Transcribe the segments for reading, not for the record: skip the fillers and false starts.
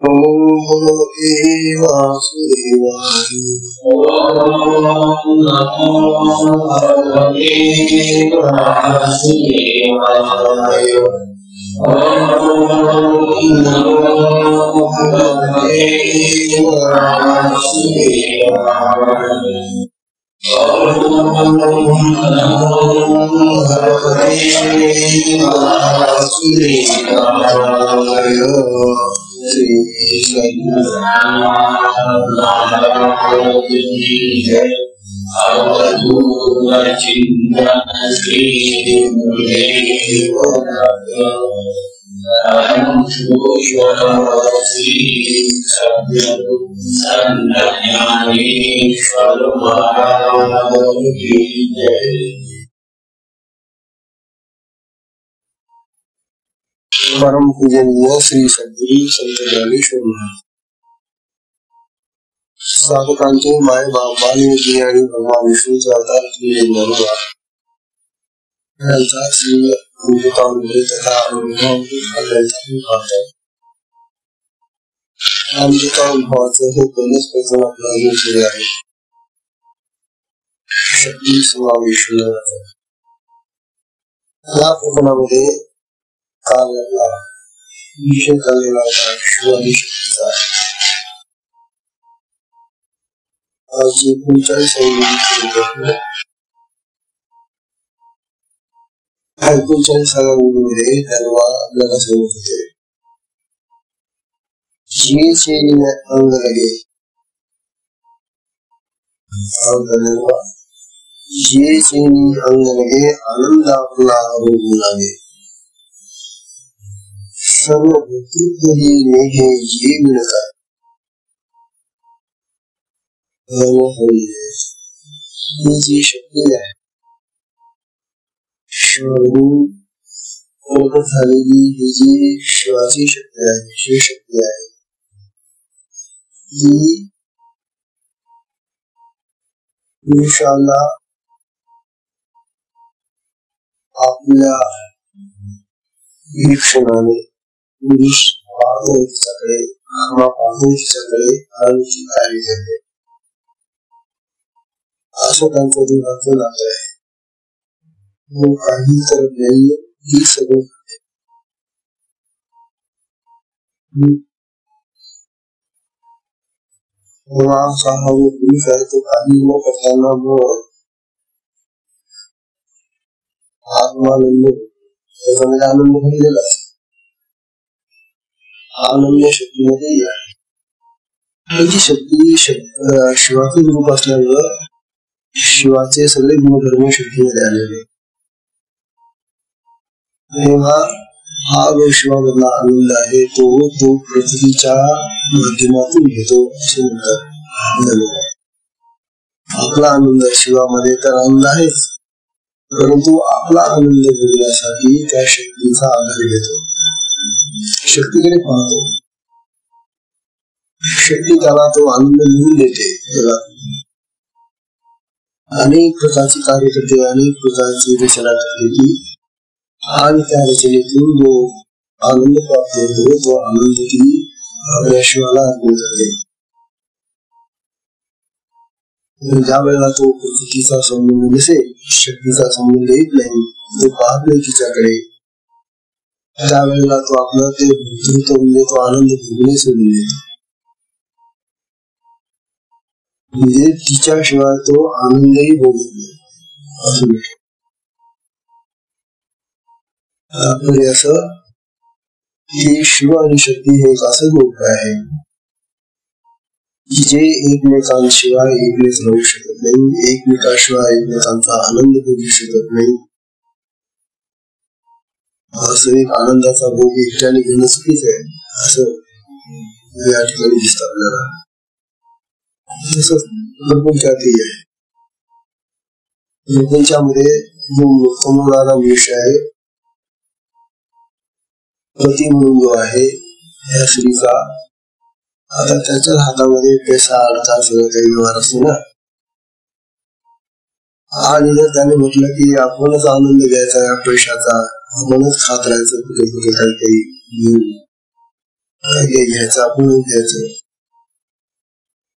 भगवते वासुदेवाय। ओम नमो भगवते वासुदेवाय। ओम नमो भगवते वासुदेवाय। ओम नमो भगवते वासुदेवाय। श्री परम पूजनीय श्री सद्गुरु संत ज्ञानेश्वर महाराज साधकांचे माय बाप वाल्मिकी आणि भगवान विष्णूचा अवतार असलेले ज्ञानोबा यांचा श्री अमृतानुभव तथा अनुभव अमृतानुभवाचं हे पहिलेच प्रथम आपला विषय आहे. शक्ती समावेशन या प्रकरणामध्ये काल आपला विषय चाललेला होता शिवाजी शक्तीचा. आज 39व्या मध्ये त्याला आपल्याला सांगत होते जे श्रेणी में अंग लगे जे श्रेणी अंग लगे आनंद आपला होऊ लागे. सर्व भूतही मेघे जे मिळतात ही जी शक्ती आहे प्रकट झालेली ही जी शिवाची शक्ती आहे, ही शक्ती आहे ही पुरुषाला आपल्या वीक्षणाने पुरुष पाहतो तिच्याकडे, आत्मा पाहतो तिच्याकडे आणि ती कार्य करते असं त्यांचं जीवनाचं नातं आहे. काही करत नाही, ही सगळं करते. असा हा जो पुरुष आहे तो काही न करताना मग आत्मानंद त्याच्यामध्ये आनंद भरलेला आहे. आनंद शक्तीमध्ये आहे. त्याची शक्ती शिवाचं रूप असल्यामुळं शिवाचे सगळे गुणधर्म शक्तीमध्ये आलेले. तेव्हा हा जो शिवामधला आनंद आहे तो पृथ्वीच्या माध्यमातून घेतो असे म्हणतात. आपला आनंद शिवामध्ये तर आनंद आहेच, परंतु आपला आनंद भोगण्यासाठी त्या शक्तीचा आधार घेतो, शक्तीकडे पाहतो. शक्ती त्याला तो आनंद मिळवून देते. अनेक प्रकारची कार्य करते, अनेक प्रकारची रचना करते आणि त्या रचनेतून जो आनंद प्राप्त होतो तो आनंद ती आपल्या शिवाला अर्पण करते. ज्या वेळेला तो प्रकृतीचा संबंध नसेल, शक्तीचा संबंध येत नाही, तो पाहत नाही तिच्याकडे, त्यावेळेला तो आपलं ते भोगतो म्हणजे तो आनंद भोगणे सोडून देतो. म्हणजे तिच्याशिवाय तो आनंदही भोगत नाही असं भेटतो. असं की शिव आणि शक्ती हे एक असं रूप आहे जे एकमेकांशिवाय एकमेक राहू शकत नाही, एकमेकाशिवाय एकमेकांचा आनंद भोगू शकत नाही. वास्तविक आनंदाचा भोग एकट्याने घेणं चुकीच आहे असं या ठिकाणी दिसतं आपल्याला. तसंच प्रपंचातही आहे. प्रपंचामध्ये जो कमवणारा विषय आहे पती म्हणून जो आहे या स्त्रीचा, आता त्याच्या हातामध्ये पैसा अडका सगळं काही व्यवहार असतो ना, आणि जर त्याने म्हटलं की आपणच आनंद घ्यायचा या पैशाचा, आपणच खात राहायचं कुठे कुठे काही काही घेऊन, हे घ्यायचं आपण घ्यायचं,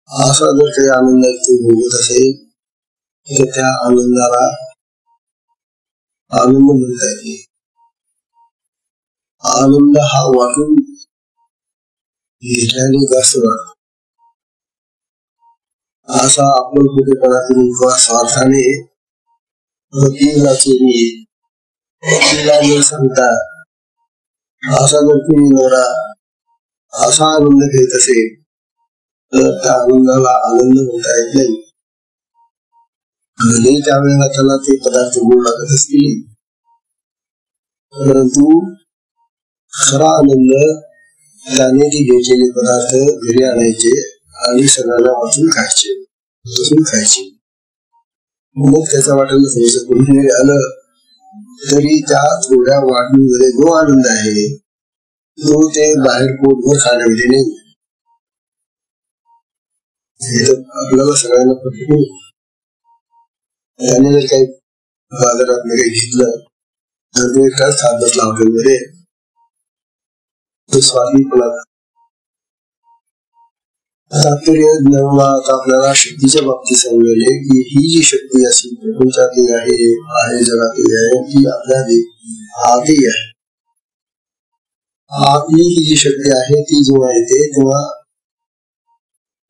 असा जर काही आनंद भोगत असेल तर त्या आनंदाला आनंद म्हणता येते. आनंद हा वाटून घेतल्याने जास्त वाटतो. असा आपण कुठेपणा करून किंवा स्वार्थाने वकीलला चोरी वकीलला न सांगता असा जर तुम्ही नवरा असा आनंद घेत असेल तर त्या आनंदाला आनंद म्हणता येत नाही. भले त्यावेळेला त्याला ते पदार्थ गोड लागत असतील, परंतु खरा आनंद त्याने ते घेतलेले पदार्थ घरी आणायचे आणि सगळ्यांना वाटून खायचे, बसून खायचे. मग त्याचा वाटायला थोडस कोणी आलं तरी त्या थोड्या वाटणीमध्ये जो आनंद आहे तो ते बाहेर पोटभर खाण्यामध्ये नाही. आपल्याला सगळ्यांना पटकन त्याने जर काही बाजारात काही घेतलं तर तो एकटाच खात बसला हॉटेलमध्ये, तो स्वाधीनपणा. तात्पर्य ज्ञानात आपल्याला शक्तीच्या बाबतीत समजले की ही जी शक्ती अशी प्रपंचातील आहे, बाहेर जगातील आहे, ती आपल्या आतही आहे. आपली ही जी शक्ती आहे ती जेव्हा येते तेव्हा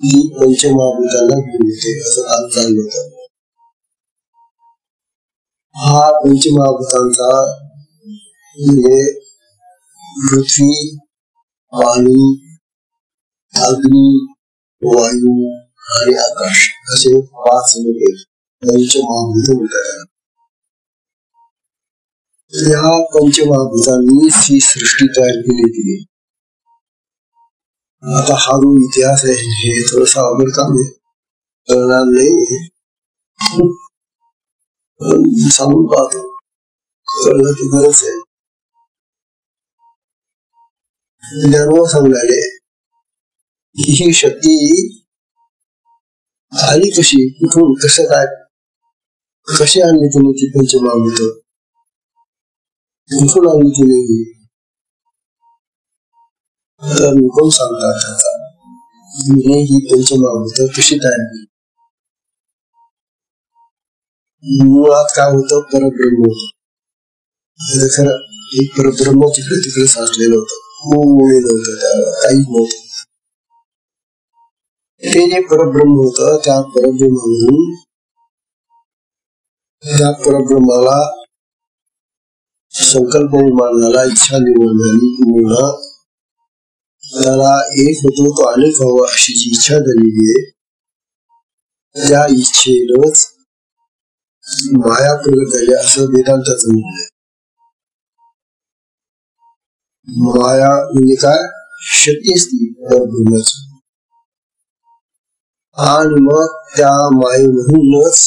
ती पंचमहाभूतांना घेऊन येते, असं काम चाललं होतं. हा पंचमहाभूतांचा म्हणजे पृथ्वी, पाणी, अग्नी, वायू आणि आकाश असे 5 मोठे पंचमहाभूत म्हणतात. या पंचमहाभूतांनी ही सृष्टी तयार केली. आता हा जो इतिहास आहे हे थोडासा अवघड काम आहे, कळणार नाही, सांगून पाहतो, कळलं तर गरज आहे. ज्ञानवा सांगणारे ही शक्ती आली कशी, कुठून, कसं काय, कशी आणली तुम्ही ती पंचमहाभूत, कुठून आणली तिने, तर कोण सांगतात ही पंचमहाभूत कशी तयार केली. मुळात काय होतं, परब्रह्म होत. खरं एक परब्रह्म तिकडे तिकडे साचलेलं होतं, नव्हतं, त्याला काहीच नव्हतं. ते जे परब्रह्म होतं त्या परब्रह्मामधून त्या परब्रह्माला संकल्प निर्माण झाला, इच्छा निर्माण झाली किंवा त्याला एक होतो तो अनेक व्हावा अशी जी इच्छा झालेली आहे, त्या इच्छेनच माया प्रगट झाली असं वेदांताचं म्हणणं आहे. माया म्हणजे काय, शक्ती असती परब्रह्माची, आणि मग त्या मायेमधूनच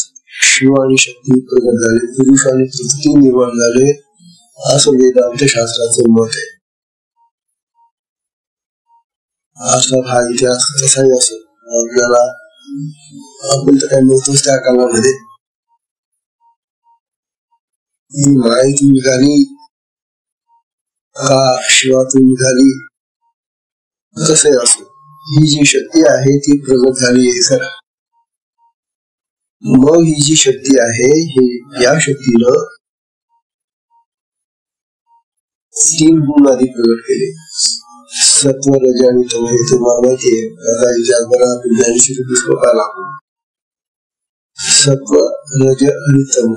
शिव आणि शक्ती प्रगट झाले, पुरुष आणि प्रकृती निर्माण झाले असं वेदांत शास्त्राचं मत आहे. अर्थात हा इतिहास कसाही असेल, आपल्याला आपण तर काही नव्हतोच त्या काळामध्ये. मायेतून निघाली का शिवातून निघाली, कसंही असो, ही जी शक्ती आहे ती प्रगट झाली आहे खरं. मग ही जी शक्ती आहे हे या शक्तीनं 3 गुण आधी प्रगट केले, सत्व, रज आणि तम. हे तुम्हाला माहिती आहे, आता जगभरात ज्ञानेश्वरी पुस्तकाला सत्व, रज आणि तम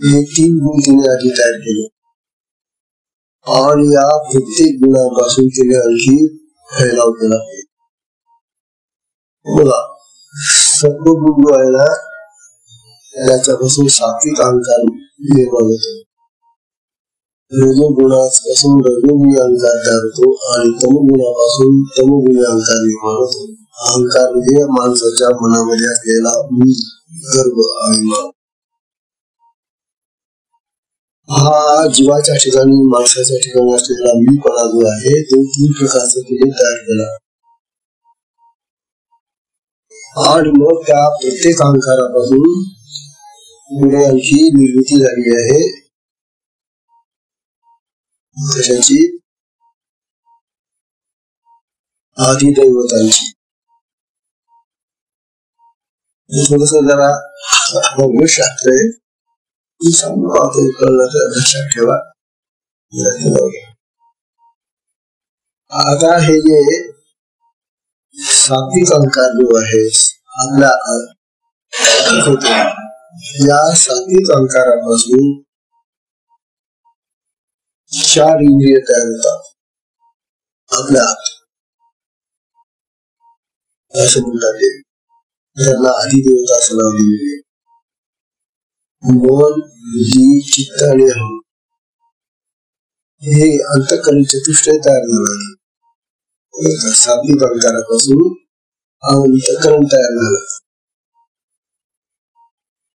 हे 3 गुण तिने आधी तयार केले, आणि या प्रत्येक गुणापासून तिने आणखी फैलाव केला. बघा, सत्व गुण जो आहे ना त्याच्यापासून सात्विक अहंकार निर्माण होतो, रजोगुणापासून रजोगुणी अहंकार तयार होतो, आणि तमगुणापासून तमगुणी अहंकार निर्माण होतो. अहंकार म्हणजे माणसाच्या मनामध्ये असलेला गर्व, अभिमान. हा जीवाच्या ठिकाणी, माणसाच्या ठिकाणी असलेला मीपणा जो आहे तो 3 प्रकारचा तिने तयार केला, आणि मग त्या प्रत्येक अहंकारापासून पुढे आणखी निर्मिती झाली आहे कशाची, आदिदैवतांची. थोडस जरा अवघड शास्त्र आहे, सांगू पाहतो, कळलं तर लक्षात ठेवा. आता हे जे सात्विक अहंकार जो आहे आपल्या होते, या सात्विक अहंकारापासून 4 इंद्रिय तयार होतात आपल्या आत, असं म्हणतात. ते त्यांना अधिदेवता असं नाव दिलेले. मन, बुद्धी, चित्त आणि अहं हे अंतःकरण चतुष्टय तयार झालं. सात्विक अहंकारापासून अंतःकरण तयार झालं.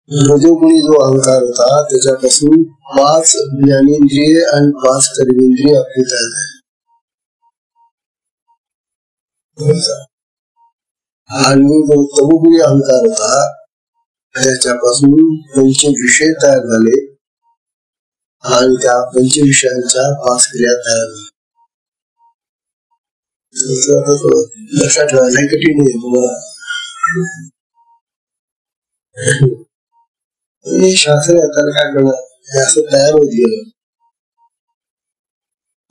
रजोगुणी जो अहंकार होता त्याच्यापासून 5 ज्ञानेंद्रिय आणि 5 कर्मेंद्रिय आपली तयार झाली. आणि जो तमोगुणी अहंकार होता त्याच्यापासून 5 विषय तयार झाले आणि त्या 5 विषयांच्या 5 क्रिया तयार झाल्या. लक्षात ठेवायला कठीण आहे तुम्हाला. शास्त्र आता काय करणार, असं तयार होत गेलं.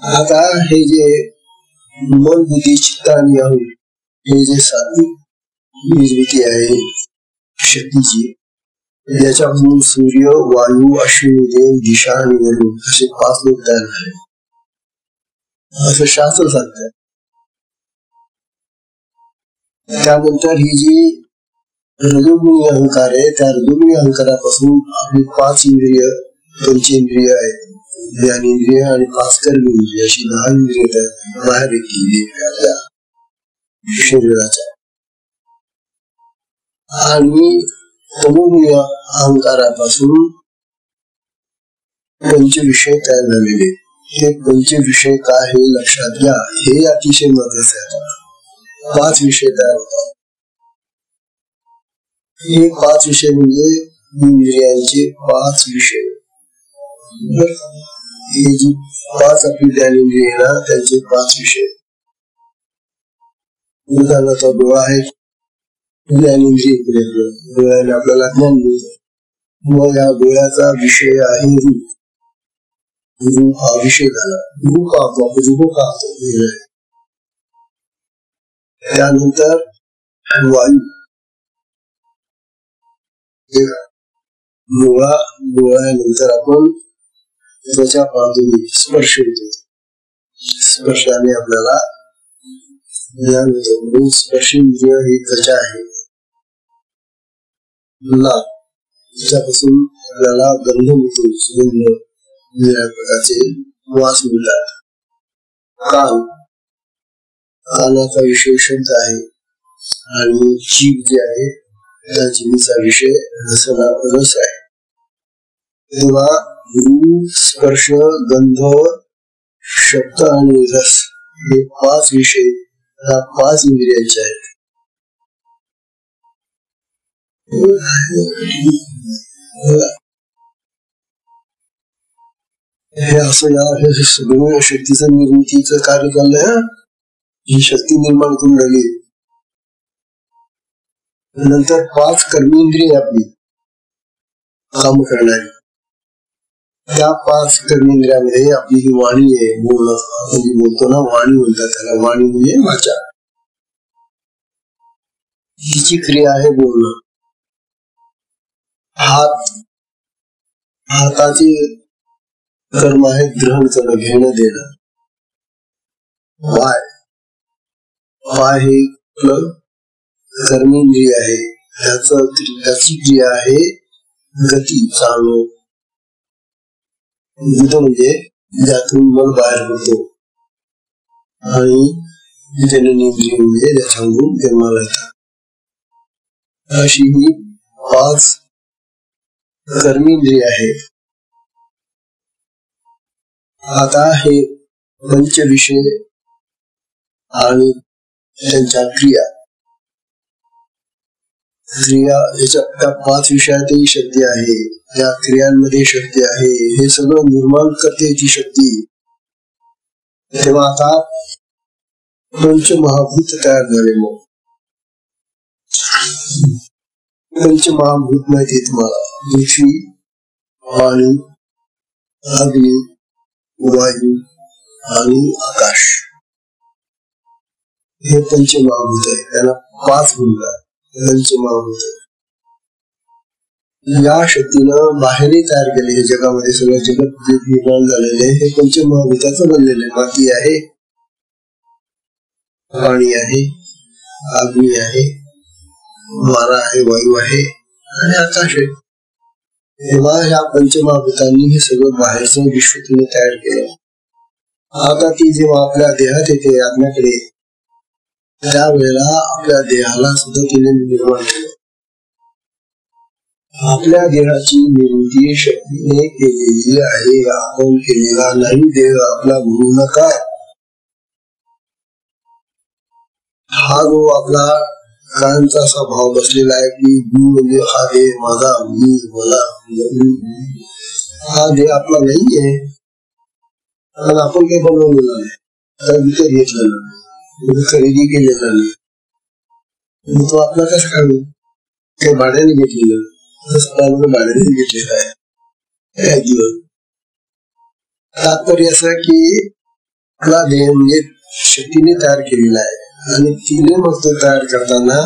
आता हे जे मन, बुद्धी, चित्त आणि अहं हे जे सात्विक निर्मिती आहे शक्तीची, याच्यापासून सूर्य, वायू, अश्विनी देव, दिशा आणि वरुण असे 5 लोक तयार झाले, असं शास्त्र सांगतात. त्यानंतर ही जी रजोगुणी अहंकार आहे, त्या रजोगुणी अहंकारापासून आपली 5 इंद्रिय, पंचेंद्रिय आहे, ज्ञानेंद्रिय आणि 5 कर्मेंद्रिय अशी 10 इंद्रिय बाहेर येतील आपल्या शरीराच्या. आणि तमोगुणी अहंकारापासून 5 विषय तयार झालेले. हे 5 विषय काय हे लक्षात घ्या, हे अतिशय महत्वाचे आहे. 5 विषय तयार होतात. हे 5 विषय म्हणजे इंद्रियांचे 5 विषय. हे जी 5 आपली ज्ञानेंद्रिय ना त्यांचे 5 विषय. उदाहरणार्थ डोळा आहे ज्ञानेंद्रिय, डोळ्याने आपल्याला ज्ञान मिळतं. मग या डोळ्याचा विषय आहे रूप. रूप हा विषय झाला. रूप पाहतो आपण, रूप पाहतो. त्यानंतर वायू, डोळ्यानंतर आपण त्वचा पाहतो, स्पर्श होतो. स्पर्शाने आपल्याला ज्ञान होतं, म्हणून स्पर्शेंद्रिय ही त्वचा आहे. त्याच्यापासून आपल्याला गंध मिळतो, सुगंध, वेगळ्या प्रकारचे वास मिळतात. कानाचा विषय शब्द आहे आणि जीभ जे आहे त्या जीभीचा विषय रस आहे. तेव्हा रूप, स्पर्श, गंध, शब्द आणि रस हे 5 विषय ह्या 5 इंद्रियांचे आहेत. हे असं या सगळं शक्तीचं निर्मितीचं कार्य चाललंय. ही शक्ती निर्माण करून राहिली. नंतर 5 कर्मेंद्रिय आपली काम करणारी. त्या 5 कर्मेंद्रियामध्ये आपली ही वाणी आहे, बोलणं. आपण बोलतो ना, वाणी म्हणतात त्याला. वाणी म्हणजे वाचा. हिची क्रिया आहे बोलणं. हाताचे कर्म आहे ग्रहण करणं, घेणं, देणं. पाय हे कर्मेंद्रिय आहे, त्याची क्रिया आहे गती, चालणं. बुद्ध म्हणजे ज्यातून मन बाहेर पडतो, आणि जननेंद्रिय म्हणजे ज्याच्यावरून जन्माला येतात. अशी ही 5 कर्मेंद्रिय आहे. आता हे 5 विषय आणि त्यांच्या क्रिया याच्या 5 विषयातही शक्ती आहे, त्या क्रियांमध्ये शक्ती आहे. हे सगळं निर्माण करते ती शक्ती. तेव्हा आता पंचमहाभूत तयार झाले. मग पंचमहाभूत माहिती तुम्हाला, पृथ्वी, पाणी, अग्नी, वायू आणि आकाश, हे पंचमहाभूत आहे. त्याला 5 म्हणतात पंचमहाभूत. या शक्तीनं बाहेरही तयार केले हे जगामध्ये. सगळं जगत जे निर्माण झालेले हे पंचमहाभूताचं बनलेलं आहे. माती आहे, पाणी आहे, अग्नी आहे, वारा आहे, वायू आहे आणि आकाश आहे. तेव्हा ह्या पंचमहाभूतांनी हे सगळं बाहेरचं विश्व तिने तयार केलं. आता ती जेव्हा आपल्या देहात येते आपल्याकडे, त्यावेळेला आपल्या देहाला सुद्धा तिने निर्माण केलं. आपल्या देहाची निर्मिती शक्तीने केलेली आहे. आपण केलेला नाही. देह आपला गुरु नका. हा जो आपला कायमचा असा भाव बसलेला आहे की मी म्हणजे हा देह माझा, मी मला, हा देह आपला नाहीये. कारण आपण काही बनवलेला नाही, तर विकत घेतलेला नाही, खरेदी केलेला नाही. तो आपला कसं काय काही भाड्याने घेतलेलं, भाड्याने घेतलेला आहे. तात्पर्य असं की आपला देह म्हणजे शक्तीने तयार केलेला आहे आणि तिने मग तो तयार करताना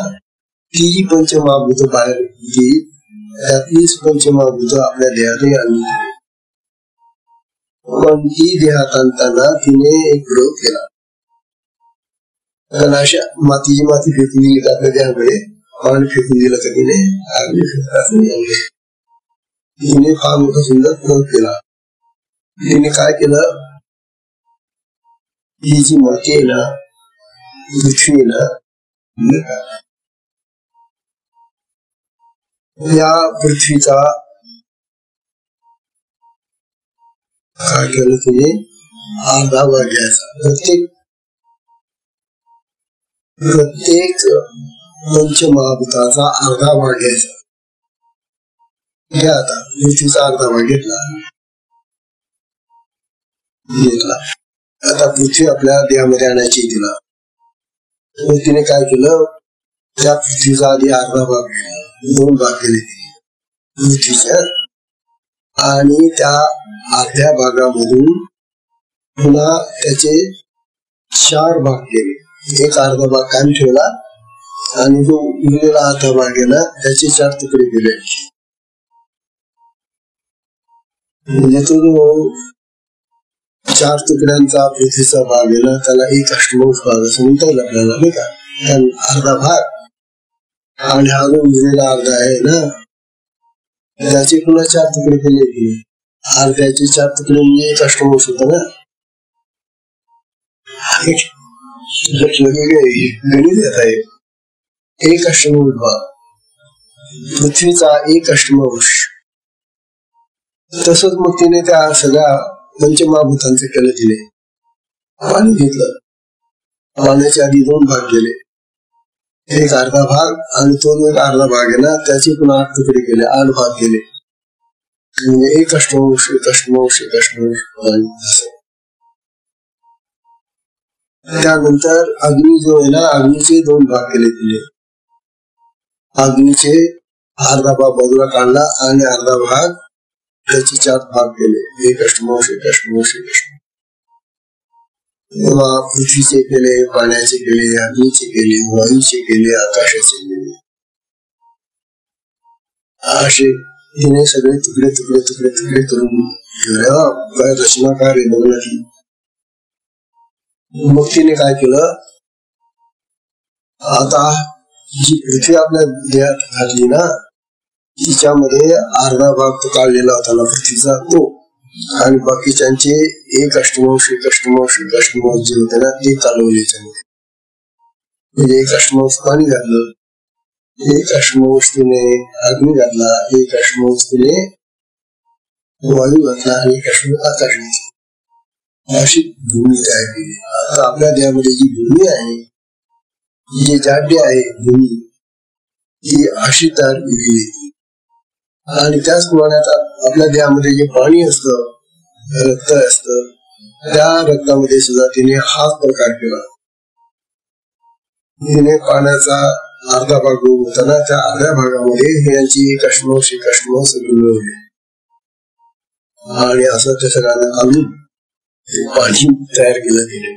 ती जी पंचमहाभूत बाहेर होती, त्यातलीच पंचमहाभूत आपल्या देहातही आणली. पण ती देहात आणताना तिने एक प्रयोग केला. कारण अशा मातीची माती फेकून दिली आपल्या देहाकडे, पाणी फेकून दिलं तर तिने अग्नी फेकतात. तिने फार मोठा सुंदर प्रयोग केला. तिने काय केलं, ही जी माती आहे ना, पृथ्वी ना, या पृथ्वीचा काय केलं तिने, अर्धा भाग घ्यायचा. प्रत्येक पंचमहाभूताचा अर्धा भाग घ्यायचा. घ्या आता पृथ्वीचा अर्धा भाग घेतला. आता पृथ्वी आपल्या देहामध्ये आणायची तिला. तिने काय केलं, त्या पृथ्वीचा आधी अर्धा भाग घेतला, 2 भाग केले पृथ्वीच्या, आणि त्या अर्ध्या भागामधून पुन्हा त्याचे 4 भाग केले. एक अर्धा भाग कायम ठेवला आणि जो उरलेला अर्धा भाग आहे ना, त्याचे 4 तुकडे केले. म्हणजे तो जो 4 तुकड्यांचा पृथ्वीचा भाग आहे ना, त्याला 1 अष्टमांश भाग असं म्हणता येईल आपल्याला, नाही का. अर्धा भाग आणि हा जो उरलेला अर्धा आहे ना, त्याचे पुन्हा 4 तुकडे केले. अर्ध्याचे 4 तुकडे म्हणजे 1 अष्टमांश होता ना. गणित येत आहे. 1 अष्टमांश भाग पृथ्वीचा 1 अष्टमांश. तसंच मग तिने त्या सगळ्या पंचमहाभूतांचं केलं. तिने पाणी घेतलं, पाण्याचे आधी 2 भाग केले, एक अर्धा भाग आणि तो एक अर्धा भाग आहे ना, त्याचे पुन्हा 8 तुकडे केले, 8 भाग केले. म्हणजे 1 अष्टमांश, 1 अष्टमांश, 1 अष्टमांश. त्यानंतर अग्नी जो आहे ना, अग्नीचे 2 भाग केले तिने. अग्नीचे अर्धा भाग बाजूला काढला आणि अर्धा भाग त्याचे 4 भाग केले, 1 अष्टमांश, 1 अष्टमांश, 1 अष्टमांश. तेव्हा पृथ्वीचे केले, पाण्याचे केले, अग्नीचे केले, वायूचे केले, आकाशाचे केले. असे तिने सगळे तुकडे तुकडे तुकडे तुकडे करून काय रचनाकार आहे बघण्याची. मग तिने काय केलं, आता जी पृथ्वी आपल्या देहात घातली ना, तिच्यामध्ये अर्धा भाग तो काढलेला होता ना पृथ्वीचा तो, आणि बाकीच्यांचे 1 अष्टमांश, 1 अष्टमांश, 1 अष्टमांश जे होते ना, ते चालवले त्याच्यामध्ये. म्हणजे 1 अष्टमांश पाणी घातलं, 1 अष्टमांश तिने अग्नी घातला, 1 अष्टमांश तिने वायू घातला आणि 1 अष्टमांश आकाश घातला. अशी भूमी तयार केली. आता आपल्या देहामध्ये जी भूमी आहे, जी जाड्य आहे भूमी, ती अशी तयार केली. आणि त्याचप्रमाणे आता आपल्या देहामध्ये जे पाणी असतं, रक्त असतं, त्या रक्तामध्ये सुद्धा तिने हाच प्रकार केला. तिने पाण्याचा अर्धा भाग होताना त्या अर्ध्या भागामध्ये यांची कष्म श्रीकष्म सगळी मिळवली आणि असं त्या सगळ्यांना घालून पाणी तयार केलं तिने.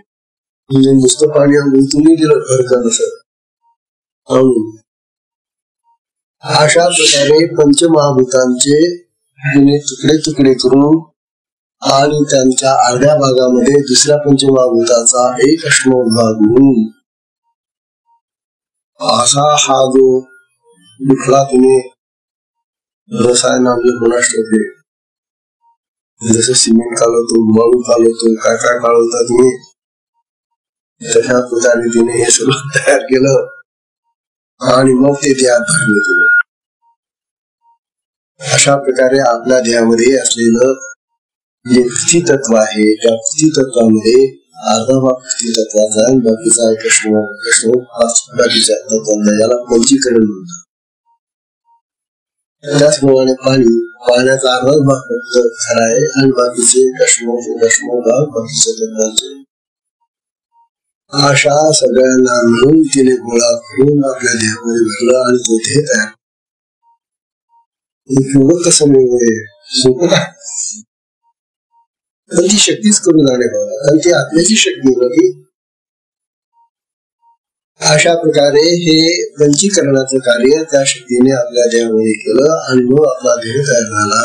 म्हणजे नुसतं पाणी आंघोळीतूनही दिलं घरचं नसत. अशा प्रकारे पंचमहाभूतांचे तिने तुकडे तुकडे करून आणि त्यांच्या अर्ध्या भागामध्ये दुसऱ्या पंचमहाभूताचा एक अष्टम भाग म्हणून असा हा जो कुठला तुम्ही रसायन आपले कोणास ठेवले, जसं सिमेंट कालवतो, वाळू कालवतो, काय काय कालवता तुम्ही, तशा प्रकारे तिने हे सगळं तयार केलं आणि मग ते त्यात भरलं तिने. अशा प्रकारे आपल्या देहामध्ये असलेलं जे पृथ्वी तत्व आहे त्या पृथ्वी तत्वामध्ये अर्धा भाग पृथ्वी तत्वाचा आणि बाकीचा कृष्ण बाकीच्या तत्वांना याला पंचीकरण म्हणतात. त्याचप्रमाणे पाण्याचा अर्धा भाग फक्त खरा आहे आणि बाकीचे कृष्ण भाग बाकीच्या तत्वांचे. अशा सगळ्यांना मिळून तिने गोळा करून आपल्या देहामध्ये भरला आणि तो देह तयार. कसं मिळवले पण ती शक्तीच करून जाणे बाबा, कारण ती आत्म्याची शक्ती होती. अशा प्रकारे हे पंचीकरणाचं कार्य त्या शक्तीने आपल्या देहामध्ये केलं आणि मग आपला देह तयार झाला.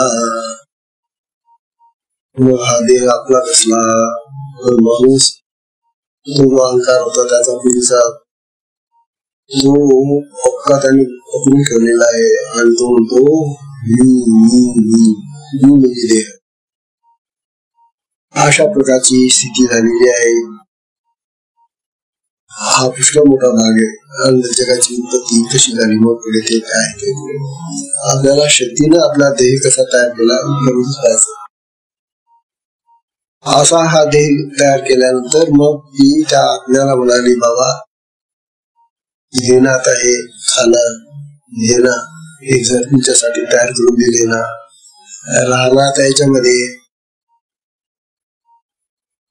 मग हा देह आपला कसला, माणूस तो जो अहंकार होता त्याचा पुरीचा जो अपघात आणि पकडून ठेवलेला आहे आणि तो म्हणतो मी म्हणजे देह. अशा प्रकारची स्थिती झालेली आहे. हा पुष्कळ मोठा भाग आहे. आणि जगाची उत्पत्ती कशी झाली, मग पुढे ते काय, ते आपल्याला शक्तीनं आपला देह कसा तयार केला असा हा देह तयार केल्यानंतर मग ती त्या आपल्याला म्हणाली बाबा हे ना आता हे खाणं हे ना हे जर तुमच्यासाठी तयार करून दिले ना, राहणार याच्यामध्ये.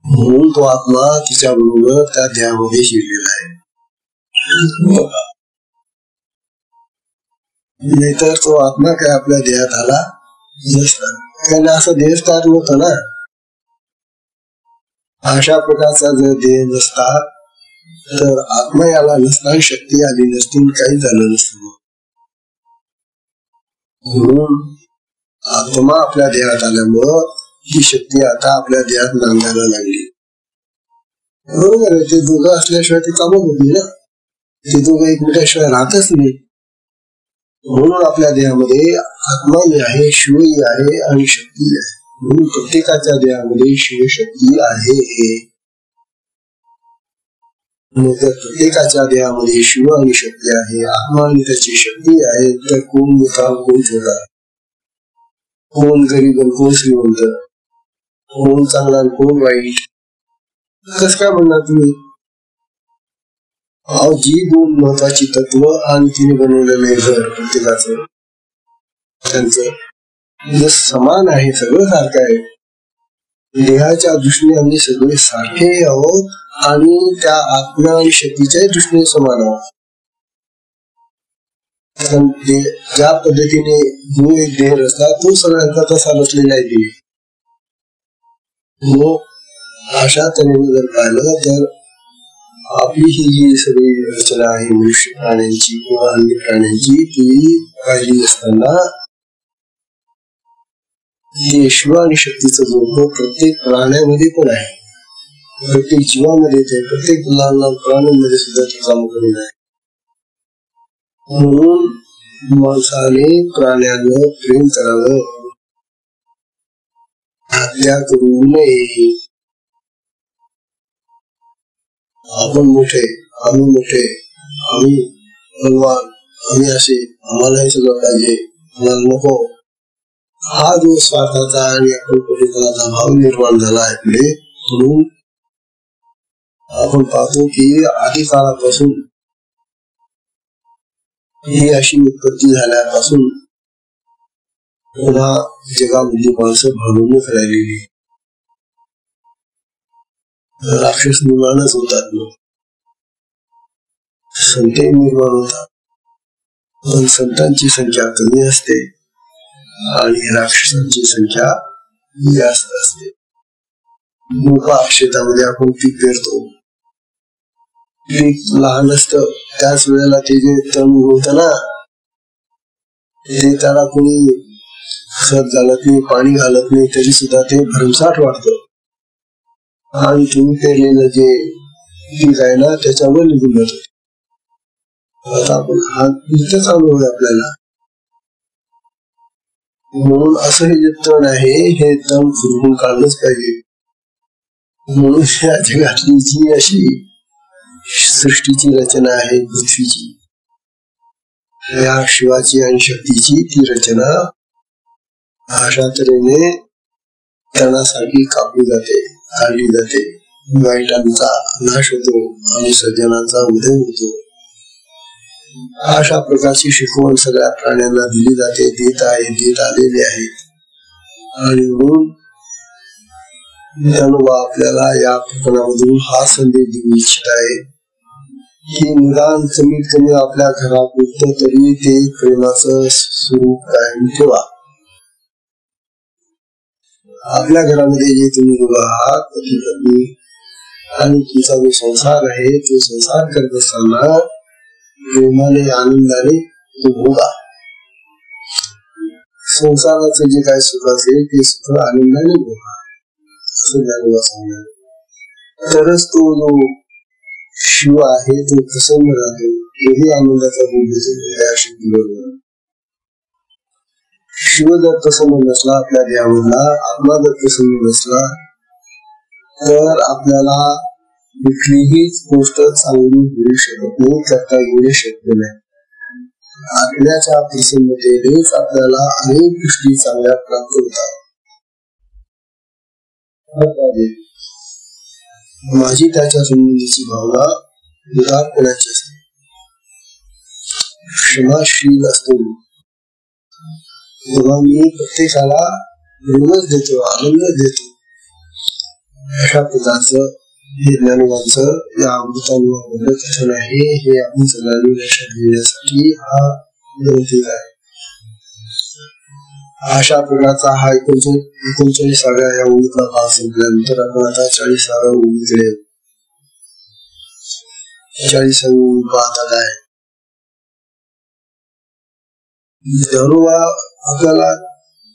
म्हणून तो आत्मा तिच्या बरोबर त्या देहामध्ये शिरलेला आहे. नाहीतर तो आत्मा काय आपल्या देहात आला नसता, त्याला असं देह तयार नव्हतं ना. अशा प्रकारचा जर देह नसता तर आत्मा याला नसता, शक्ती आली नसती, काही झालं नसतं. म्हणून आत्मा आपल्या देहात आल्यामुळं ही शक्ती आता आपल्या देहात नांदायला लागली. बरोबर आहे, ते दोघं असल्याशिवाय ते कामच होती ना. ते दोघं एकमेकाशिवाय राहतच नाही. म्हणून आपल्या देहामध्ये आत्माही आहे, शिवही आहे आणि शक्ती आहे. म्हणून प्रत्येकाच्या देहामध्ये शिवशक्ती आहे. प्रत्येकाच्या देहामध्ये शिव आणि शक्ती आहे, आत्मा आणि त्याची शक्ती आहे. तर कोण मोठा कोण छोटा, कोण गरीब आणि कोण श्रीमंत, कोण चांगला आणि कोण वाईट, कस काय म्हणणार तुम्ही. जी दोन महत्वाची तत्व आणि तिने बनवलेलं घर प्रत्येकाचं त्यांचं समान आहे, सगळं सारखं आहे. देहाच्या दृष्टीने आम्ही सगळे सारखे आहोत आणि त्या आत्मा आणि शक्तीच्या दृष्टीने समान आहोत. ज्या पद्धतीने जो एक देह रचला तो सगळ्यांचा तसा रचलेला आहे. अशा तऱ्हेने जर पाहिलं तर आपली ही जी सगळी रचना आहे मनुष्य प्राण्यांची किंवा अन्य प्राण्यांची, ती पाहिली असताना हे शिव आणि शक्तीचं जोड प्रत्येक प्राण्यामध्ये पण आहे, प्रत्येक जीवामध्ये आहे, प्रत्येक लहान लहान प्राण्यांमध्ये सुद्धा ते काम करून आहे. म्हणून माणसाने प्राण्यांना प्रेम करावं, हत्या करू नये. आपण मोठे, आम्ही मोठे, आम्ही बलवान, आम्ही असे, आम्हाला हे सगळं पाहिजे, मला नको, हा जो स्वार्थाचा आणि अकल्पनेचा भाव निर्माण झाला आहे पुढे. म्हणून आपण पाहतो की आधी काळापासून ही अशी उत्पत्ती झाल्यापासून पुन्हा जगामधली माणसं भांडूनच राहिलेली, राक्षस निर्माणच होतात. संत निर्माण होतात, पण संतांची संख्या कमी असते आणि राक्षसांची संख्या जास्त असते. शेतामध्ये आपण पीक पेरतो, पीक लहान असतं, त्याच वेळेला ते जे तण होत ना, ते त्याला कोणी खत घालत नाही, पाणी घालत नाही, तरी सुद्धा ते भरमसाठ वाढतं आणि तुम्ही पेरलेलं जे पीक आहे ना त्याच्यावर निघून जातो. आता आपण हा इथंच अनुभव आहे आपल्याला. म्हणून असं हे जे तण आहे हे तण फुरवून काढलंच पाहिजे. म्हणून या जगातली जी अशी सृष्टीची रचना आहे पृथ्वीची, या शिवाची आणि शक्तीची ती रचना अशा तऱ्हेने तणासारखी कापली जाते, काढली जाते. वाईटांचा नाश होतो आणि सज्जनांचा उदय होतो. अशा प्रकारची शिकवण सगळ्या प्राण्यांना दिली जाते, देत आलेले आहेत. आणि म्हणून ज्ञानोबा आपल्याला या प्रकरणामधून हा संदेश देऊ इच्छित आहे की निदान कमीत कमी आपल्या घरापुरतं तरी ते प्रेमाचं स्वरूप कायम ठेवा. आपल्या घरामध्ये जे तुम्ही लोक आहात, पती पत्नी आणि तुमचा जो संसार आहे, तो संसार करत असताना प्रेमाने आनंदाने तो भोगा. संसाराचं जे काय सुख असेल ते सुख आनंदाने भोगा असं ज्ञानोबा सांगणार. तरच तो जो शिव आहे तो प्रसन्न राहतो, तोही आनंदाचा भोग घेतो. शिव जर प्रसन्न नसला आपल्या देवाला, आत्मा जर प्रसन्न नसला, तर आपल्याला कुठलीही गोष्ट चांगली होऊ शकत नाही, करता येऊ शक्य नाही. आत्म्याच्या प्रसन्नतेनेच आपल्याला अनेक गोष्टी चांगल्या प्राप्त होतात. माझी त्याच्या संबंधीची भावना उदारपणाची असते, क्षमाशील असतो. तेव्हा मी प्रत्येकाला प्रेमच देतो, आनंद देतो. अशा प्रकारचं हे ज्ञानोबांचं या अमृतानुभवाबद्दल कथन आहे. हे आपण सगळ्यांनी लक्षात घेण्यासाठी हा ग्रंथ आहे. अशा प्रकारचा हा 39व्या या ओळीतला भाग संपल्यानंतर आपण आता 40व्या ओळीकडे 40वी ओळी पाहत आहे. ज्ञानोबा आपल्याला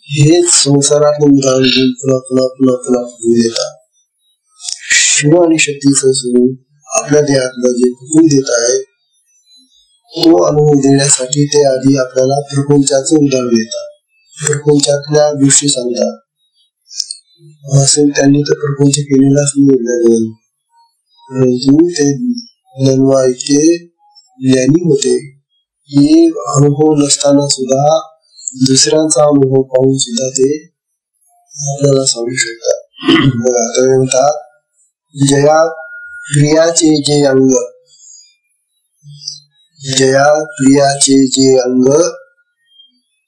हेच संसारातलं उदाहरण देऊन पुन्हा देतात. शिव आणि शक्तीचं स्वरूप आपल्या देहातलं जे फुकून देत आहे तो अनुभव देण्यासाठी ते आधी आपल्याला प्रपंचाचं उदाहरण देतात, प्रपंचातल्या गोष्टी सांगतात. असेल त्यांनी तर प्रपंच केलेलाच नाही, परंतु ते ज्ञानोबा इतके ज्ञानी होते की अनुभव नसताना सुद्धा दुसऱ्यांचा अनुभव पाहून सुद्धा ते आपल्याला सांगू शकतात. आता म्हणतात, जया प्रियाचे जे अंग, जया प्रियाचे जे अंग,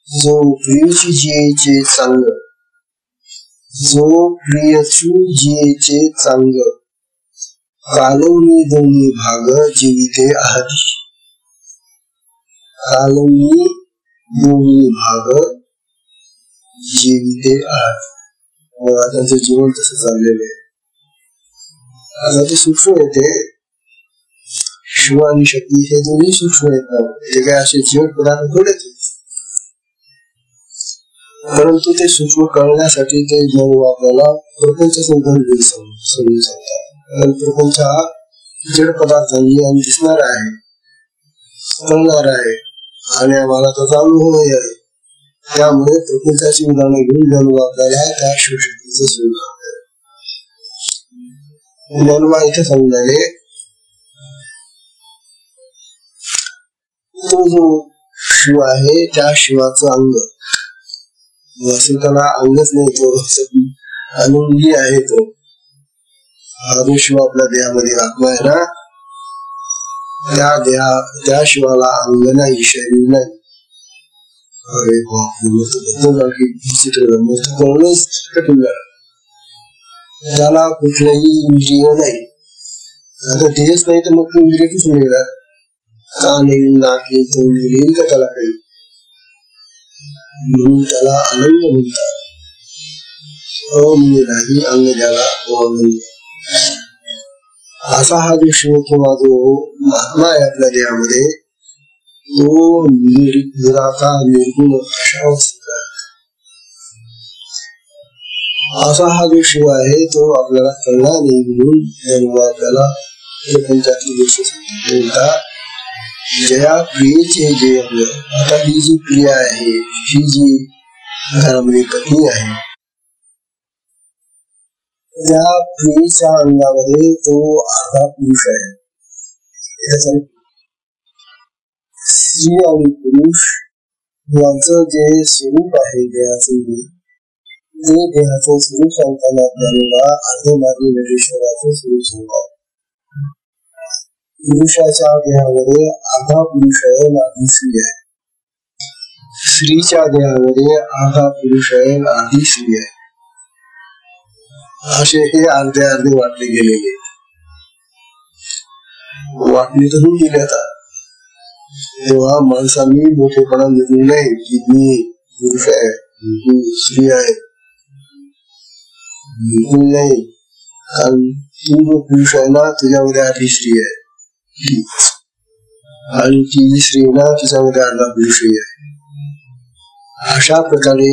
जो प्रियची जियेचे चांग, जो प्रियचू जियेचे चांग, कालवनी दोन्ही भाग जीविते आहात. कालवनी दोन्ही भाग जीविते आहात. त्यांचं जीवन तसं चाललेलं आहे. आता ते सूक्ष्म येते, शिव आणि शक्ती हे दोन्ही सूक्ष्म येतात. ते काय असे जीवन पदार्थ थोडेच, परंतु ते सूक्ष्म कळण्यासाठी ते ज्ञानोबा आपल्याला प्रपंचाचं उदाहरण समजून सांगतात. प्रपंच हा जड पदार्थांनी आणि दिसणार आहे, कळणार आहे आणि आम्हाला त्याचा अनुभवही आहे. त्यामुळे प्रपंचाची उदाहरणं घेऊन ज्ञानोबा आपल्याला त्या शिवशक्तीचं स्वरूप सांगतात. ज्ञानोबा इथे सांगणारे तो जो शिव आहे त्या शिवाचं अंग, असे त्याला अंगच नाही, तो अनुंगी आहे. तो हा जो शिव आपल्या देहामध्ये आत्मा आहे ना, त्या शिवाला अंग नाही, शरीर नाही. अरे कळणंच कठीण झालं. त्याला कुठलंही इंद्रिय नाही. आता देहच नाही तर मग इंद्रिय कुठून मिळणार? कान येईल, नाक येईल, तोंड येईल का त्याला काही, म्हणून त्याला आनंद म्हणतात. अनिराही अंग ज्याला तो आनंद. असा हा जो शिव किंवा जो महात्मा आहे आपल्या देहामध्ये, तो निराकार निर्गुण अशा अवस्थेत आहे. असा हा जो शिव आहे तो आपल्याला कळला नाही, म्हणून आपल्याला पंचायती गोष्ट म्हणतात, जया प्रियेचे जे आपलं. आता ही जी प्रिया आहे, ही जी घरामध्ये पत्नी आहे, त्या प्रियेच्या अंगामध्ये तो अर्धा पुरुष आहे. स्त्री आणि पुरुष यांचं जे स्वरूप आहे देहाचं, ते देहाचं स्वरूप सांगताना आपल्याला अर्धे मार्गी नटेश्वराचं स्वरूप सांगतात. पुरुषाच्या देहामध्ये अर्धा पुरुष आहे आणि अर्धी स्त्री आहे. स्त्रीच्या देहामध्ये अर्धा पुरुष आहे आणि अर्धी स्त्री आहे. असे हे अर्धे अर्धे वाटले गेलेले, वाटणी धरून दिले. आता तेव्हा माणसांनी मोठेपणा घेतले नाही की मी पुरुष आहे, तू स्त्री आहे, नाही. कारण तू जो पुरुष आहे ना, तुझ्यामध्ये अर्धी स्त्री आहे, आणि ती स्त्री ना तिच्यामध्ये अर्धा पुरुषही आहे. अशा प्रकारे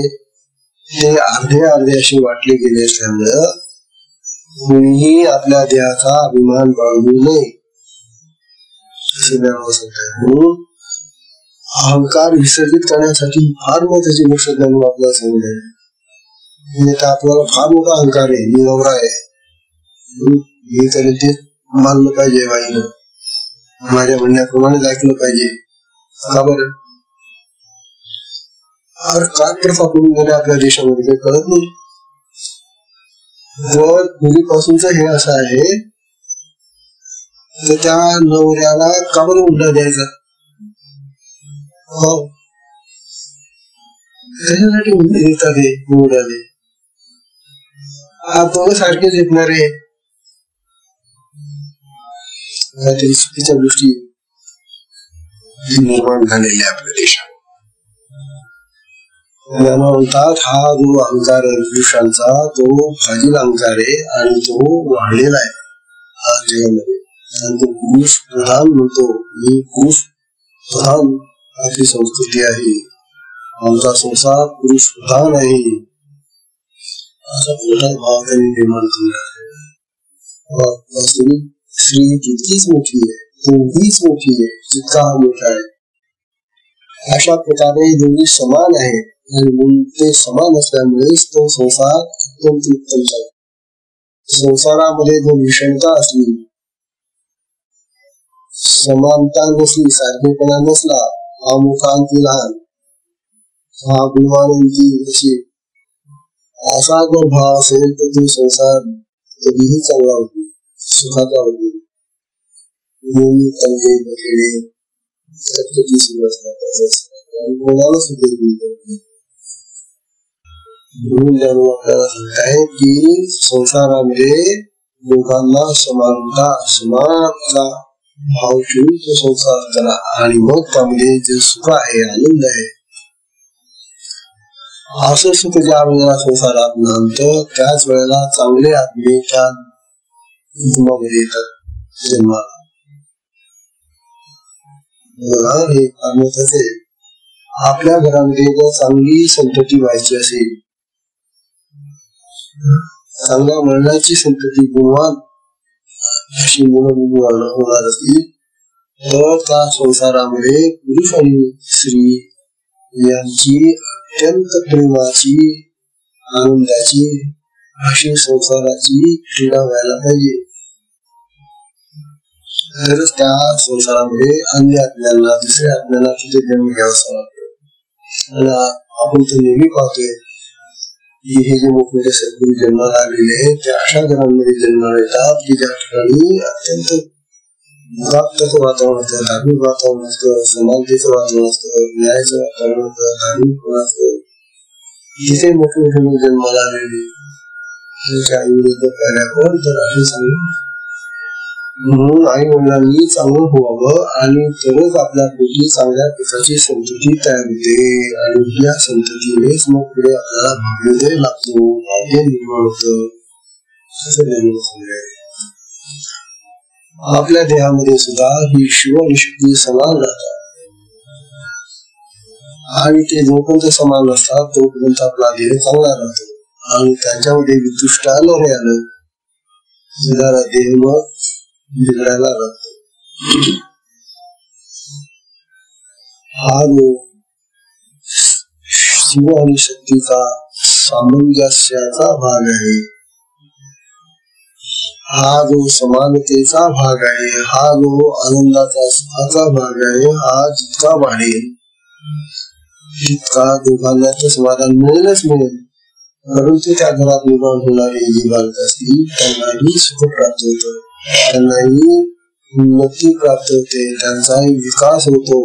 ते अर्धे अर्धे असे वाटले गेले असल्यामुळं कोणीही आपल्या देहाचा अभिमान बाळगू नये म्हणून अहंकार विसर्जित करण्यासाठी फार महत्वाची गोष्ट त्यांनी आपल्याला सांगितली. आपल्याला फार मोठा अहंकार आहे, मी नवरा आहे, मी तरी ते मानलं पाहिजे, बाईनं माझ्या म्हणण्याप्रमाणेच ऐकलं पाहिजे. का बरं? काय प्रथा करून गेले आपल्या देशामध्ये काही कळत नाही. जर पूर्वीपासूनच हे असं आहे तर त्या नवऱ्याला का बरं उलटा द्यायचा? हो, त्याच्यासाठी उलटे देतात हे निवडाले. दोघं सारखेच येतणार आहे. चुकीच्या गोष्टी निर्माण झालेल्या आपल्या देशात. म्हणतात हा जो अहंकार आहे पुरुषांचा, तो फाजील अहंकार आहे आणि तो वाढलेला आहे आज जगामध्ये. आणि तो पुरुष प्रधान म्हणतो, मी पुरुष प्रधान अशी संस्कृती आहे, आमचा संसार पुरुष प्रधान आहे, असा मोठा भाव त्यांनी निर्माण केला आहे. स्त्री जितकीच मोठी आहे तेवढीच मोठी आहे जितका हा मोठा आहे. अशा प्रकारे दोन्ही समान आहे आणि ते समान असल्यामुळेच तो संसार अत्यंत उत्तम आहे. संसारामध्ये जो विषमता असली, समानता नसली, सारखेपणा नसला, हा मोठा अंकी लहान, हा गुणवान अंकी अशी, असा जर भाव असेल तर तो संसार कधीही चांगला होतो, सुखाचा होतो. नेहमी तंगे बखेडे सत्तेची सुरू असतात, कोणाला सुद्धा म्हणून जाणून आपल्याला सांगताय की संसारामध्ये लोकांना समानता, समानता भाव ठेवून तो संसार करा आणि मग त्यामध्ये जे सुख आहे, आनंद आहे, असं सुख ज्या वेळेला संसारात नांदतं त्याच वेळेला चांगले आत्मे त्या कुटुंबामध्ये येतात जन्माला. हे महत्वाचे. आपल्या घरामध्ये जर चांगली संतती व्हायची असेल, चांगल्या मरणाची संतती, गुणवान अशी मुलं होणार असतील तर त्या संसारामध्ये पुरुष आणि स्त्री यांची अत्यंत प्रेमाची, आनंदाची अशी संसाराची क्रीडा व्हायला पाहिजे. तरच त्या संसारामध्ये अन्य आत्म्यांना, दुसऱ्या आत्म्यांना तिथे जन्म घ्यावा लागतो. आणि आपण तर नेहमी पाहतोय की हे जे मोठमोठे सद्गुरू जन्माला आलेले आहेत ते अशा घरांमध्ये जन्माला येतात की ज्या ठिकाणी अत्यंत मुक्ताचं वातावरण असतं, धार्मिक वातावरण असतं, समानतेचं वातावरण असतं, न्यायाचं वातावरण असतं, धार्मिक असतं. जिथे मोठे मोठे जन्माला आलेले त्यांच्या आईविरुद्ध कार्यापर्यंत अशी सांगून म्हणून आई वडिलांनी चांगलं व्हावं आणि तरच आपल्या पोटी चांगल्या प्रकारची संतती तयार होते आणि या संततीनेच मग पुढे आपल्याला भाग्योदय लागतो, भाग्य निर्माण होतं असं त्यांनी सांगितलं. आपल्या देहामध्ये सुद्धा ही शिव आणि शक्ती समान राहतात आणि ते जोपर्यंत समान असतात तोपर्यंत आपला देह चांगला राहतो आणि त्यांच्यामध्ये विदुष्ट आलं रे आलं जरा देह मग बिघडायला लागतो. हा जो शिव आणि शक्तीचा सामंजस्याचा भाग आहे, हा जो समानतेचा भाग आहे, हा जो आनंदाचा सुखाचा भाग आहे, हा जितका वाढेल जितका दोघांना समाधान मिळेलच मिळेल. परंतु त्या घरात निर्माण होणारे जे बालक असतील त्यांनाही सुख प्राप्त होतं, त्यांनाही उन्नती प्राप्त होते, त्यांचाही विकास होतो.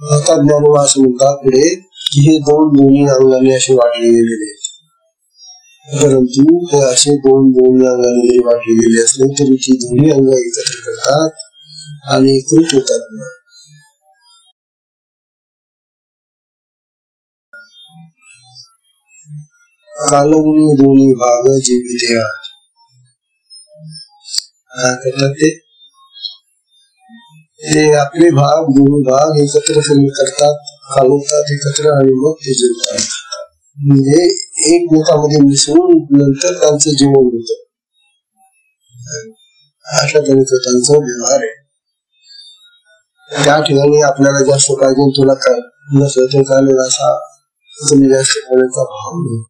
आता ज्ञानोबा असं म्हणतात पुढे की हे दोन्ही अंगाने असे वाटले गेलेले, परंतु ते असे दोन्ही अंगाने जरी वाटले गेले असले तरी ती दोन्ही अंग एकत्र करतात आणि एकरूप होतात. कालवून दोन्ही भाग जीविते ते आपले भाग दोन्ही भाग एकत्र करतात, कालवतात एकत्र आणि मग ते जेवतात. म्हणजे एकमेकांमध्ये मिसळून नंतर त्यांचं जीवन होत. अशा तऱ्हेचा त्यांचा व्यवहार आहे. त्या ठिकाणी आपल्याला जास्त पाहिजे तुला काय नसलं तर चालेल असा तुम्ही जास्त करण्याचा भाव नाही.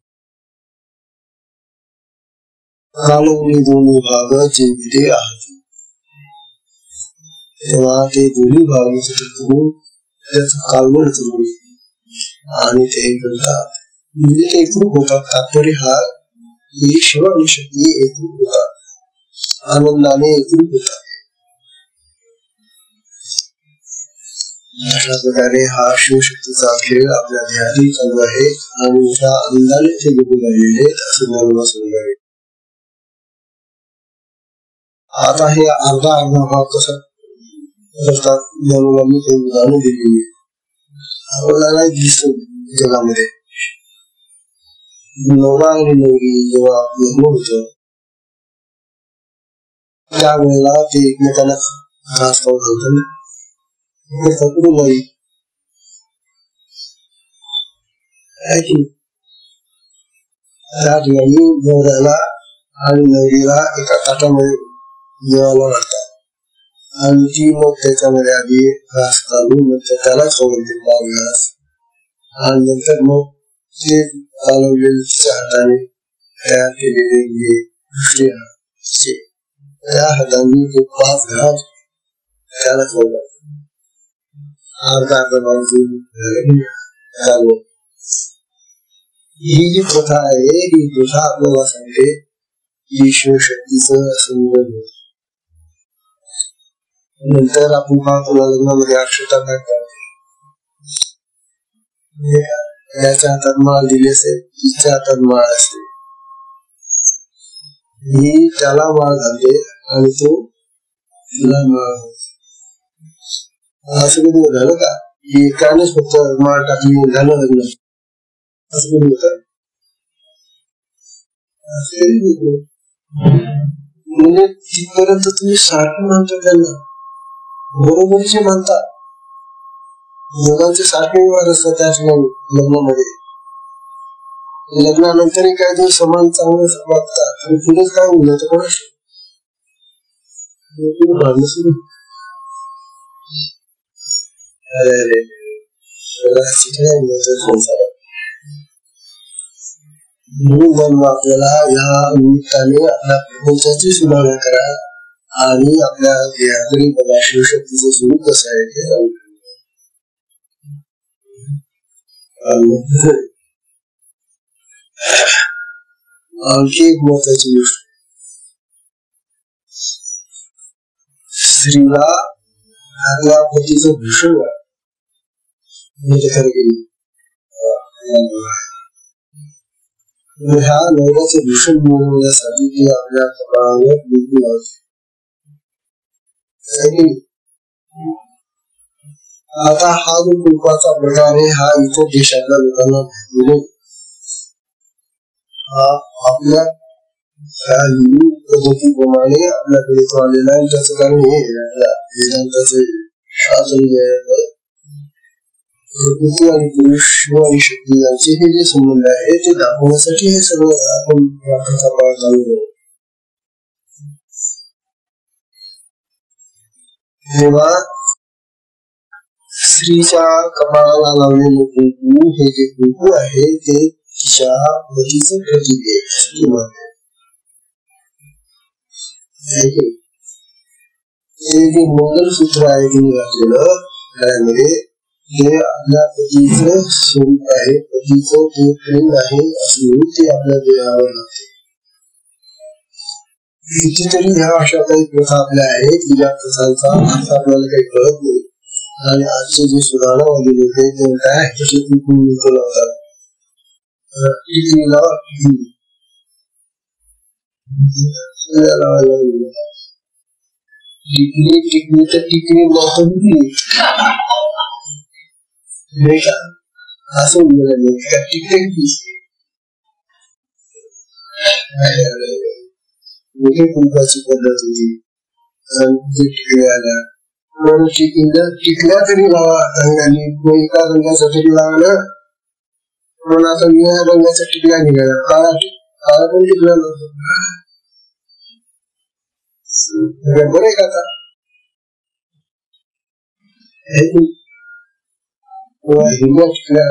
कालवून दोन्ही भाग जीविते आहेत, तेव्हा ते दोन्ही भाग करून त्याचं कालवण करून आणि ते करतात म्हणजे ते एकरूप होतात. तात्पर्य हा ही शिव आणि शक्ती एकरूप होतात, आनंदाने एकरूप होतात. अशा प्रकारे हा शिवशक्तीचा खेळ आपल्या देहातील चालू आहे आणि मोठ्या आनंदाने ते निघून राहिलेले असं ज्ञानोबा सांगणार. आता हे अर्धा भाग कसा करतात ज्ञानोबांनी ते उदाहरण दिलेली आपल्याला दिसत. जगामध्ये नवरा आणि नवरी जेव्हा लग्न होत त्यावेळेला ते एकमेकांना घास खाऊ घालतात नाही. त्या ठिकाणी नवऱ्याला आणि नवरीला एका ताटामध्ये जेवायला वाटतात आणि ती मग त्याच्यामध्ये आधी घास घालून नंतर त्याला खाऊन देतात घास आणि नंतर मग ते चालवलेल्या हाताने तयार केलेले जे त्या हाताने ते 5 घास त्याला खाऊ ही जी प्रथा आहे ही प्रथा आपल्याला सांगते की शिवशक्तीचं संबंध. नंतर आपण पाहतो लग्नामध्ये अक्षता करतात, याच्या हातात माळ दिली असेल तिच्या हातात माळ असते, ही त्याला माळ घालते आणि तो तिला माळ. असं कधी झालं का की एकानेच फक्त माळ टाकली झालं लग्न, असं कधी होत? म्हणजे तिथपर्यंत तुम्ही सारखं मानता, त्यांना बरोबरीचे मानता, दोघांचे सारखे व्यवहार असतात त्या ठिकाणी लग्नामध्ये. लग्नानंतरही काही दिवस समान चांगलं वागतात आणि पुढे काय होईल तर कोणाशी भांडण सुरू. म्हणून आपल्याला या निमित्ताने आपल्या प्रपंचाची सुधारणा करा आणि आपल्या देहातील बघा शिवशक्तीचं स्वरूप कसं आहे ते जाणून. आणखी एक महत्वाची गोष्ट, स्त्रीला आपल्या पतीचं भूषण ह्या नवऱ्याचे भूषण मिळवण्यासाठी ती आपल्या कपाळावर कुंकू लावते. आता हा जो कुंकवाचा प्रकार आहे हा इतर देशातल्या लोकांना म्हणजे हा आपल्या हिंदू पद्धतीप्रमाणे आपल्याकडे तो आलेला आहे. त्याचं कारण हे आपल्या वेदांताचे शास्त्र जे आहे प्रकृती आणि पुरुष आणि शक्ती यांचे हे जे संबंध आहे ते दाखवण्यासाठी हे सगळं आपण कथा चालू करू. तेव्हा स्त्रीच्या कपाळाला लावलेले कुंकू हे जे कुंकू आहे ते तिच्या पतीचं प्रतीक आहे. हे जे मंगलसूत्र आहे तुम्ही घातलेलं त्यामध्ये हे आपल्या पतीचं स्वरूप आहे, पतीचं ते प्रेम आहे असं म्हणून ते आपल्या देहावर लागते. कितीतरी ह्या अशा काही प्रथा आपल्या आहेत की ज्या प्रथांचा अर्थ आपल्याला काही कळत नाही आणि आजचे जे सुधारणावादी लोक आहेत ते काय तसे कुंकू लावतात. टिकली तर टिकली नाही का असं गेलं मोठे कुंकाची पद्धत होती. टिकल्या तरी लावा रंगाने, एका रंगाचा तरी लावला पण आता निळ्या रंगाचा टिकल्या निघाला, काळा पण टिकला नव्हता. बरं आहे का आता हिरव्या टिकल्या